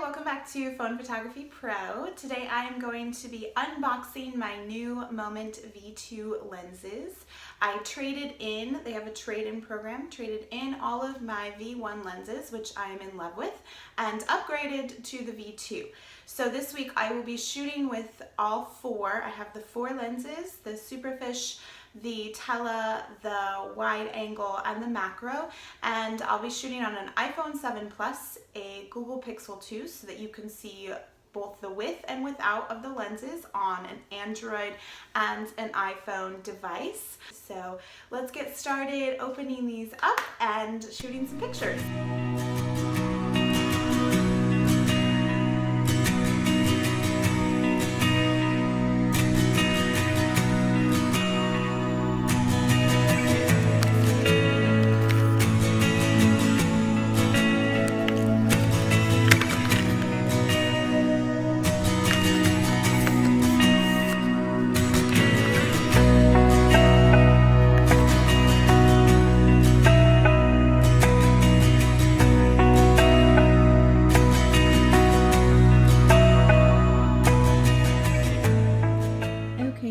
welcome back to Phone Photography Pro. Today I am going to be unboxing my new Moment V2 lenses. I traded in, they have a trade-in program, traded in all of my V1 lenses, which I am in love with, and upgraded to the V2. So this week I will be shooting with all four. I have the four lenses, the Superfish, the tele, the wide angle, and the macro, and I'll be shooting on an iPhone 7 Plus, a Google Pixel 2, so that you can see both the with and without of the lenses on an Android and an iPhone device. So let's get started opening these up and shooting some pictures.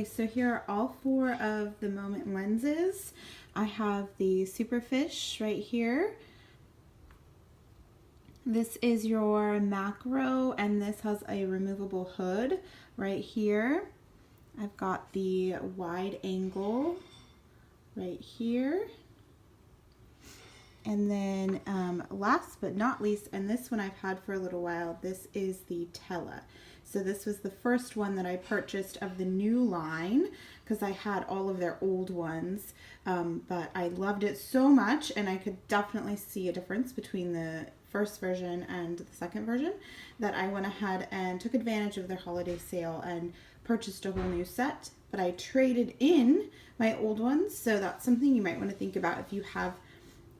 So here are all four of the Moment lenses. I have the Superfish right here. This is your macro, and this has a removable hood right here. I've got the wide angle right here. And then last but not least, and this one I've had for a little while, this is the tele. So this was the first one that I purchased of the new line because I had all of their old ones, but I loved it so much, and I could definitely see a difference between the first version and the second version, that I went ahead and took advantage of their holiday sale and purchased a whole new set. But I traded in my old ones, so that's something you might want to think about. If you have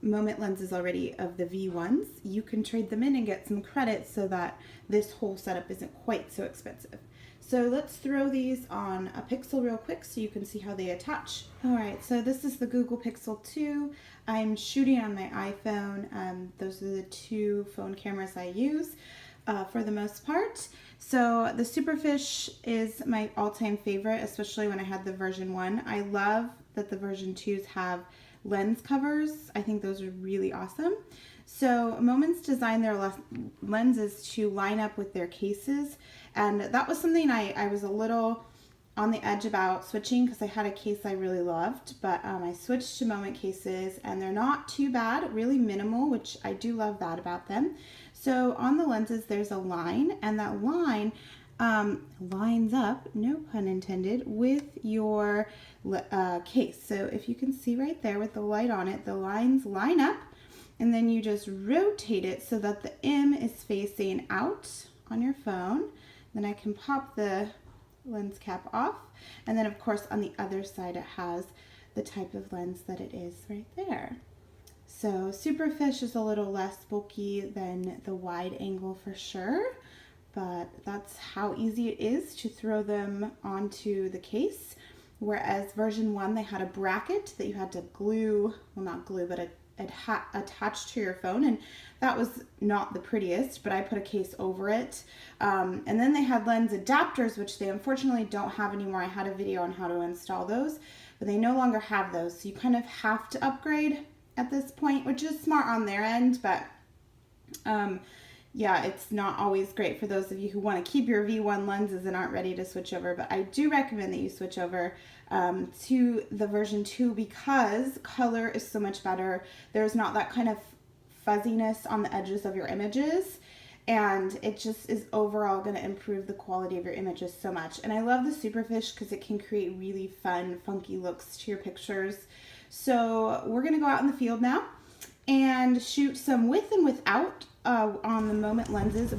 Moment lenses already of the V1s, you can trade them in and get some credit so that this whole setup isn't quite so expensive. So let's throw these on a Pixel real quick so you can see how they attach. Alright, so this is the Google Pixel 2. I'm shooting on my iPhone. Those are the two phone cameras I use for the most part. So the Superfish is my all-time favorite, especially when I had the version 1. I love that the version 2s have lens covers. I think those are really awesome. So Moments designed their lenses to line up with their cases, and that was something I was a little on the edge about switching because I had a case I really loved, but I switched to Moment cases and they're not too bad, really minimal, which I do love that about them. So on the lenses there's a line, and that line lines up, no pun intended, with your case. So if you can see right there with the light on it, the lines line up, and then you just rotate it so that the M is facing out on your phone. Then I can pop the lens cap off, and then of course on the other side it has the type of lens that it is right there. So Superfish is a little less bulky than the wide angle for sure, but that's how easy it is to throw them onto the case. Whereas version 1, they had a bracket that you had to glue, well not glue, but attach to your phone, and that was not the prettiest, but I put a case over it. And then they had lens adapters, which they unfortunately don't have anymore. I had a video on how to install those, but they no longer have those. So you kind of have to upgrade at this point, which is smart on their end, but yeah, it's not always great for those of you who want to keep your V1 lenses and aren't ready to switch over, but I do recommend that you switch over to the version 2 because color is so much better. There's not that kind of fuzziness on the edges of your images, and it just is overall going to improve the quality of your images so much. And I love the Superfish because it can create really fun, funky looks to your pictures. So we're going to go out in the field now and shoot some with and without on the Moment lenses.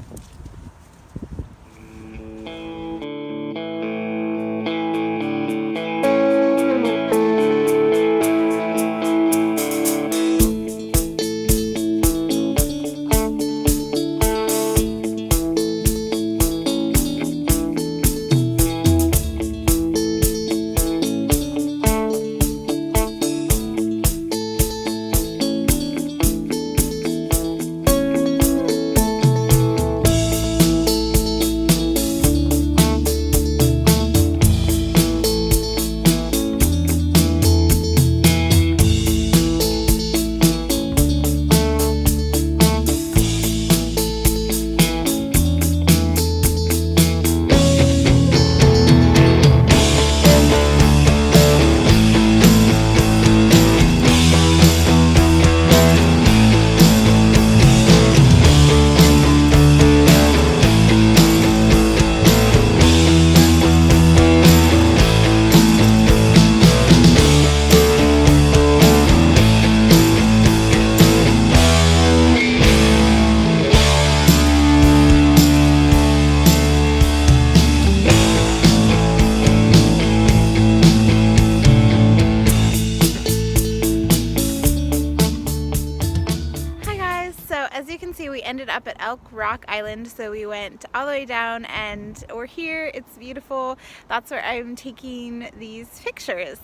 as you can see, we ended up at Elk Rock Island, so we went all the way down and we're here. It's beautiful. That's where I'm taking these pictures.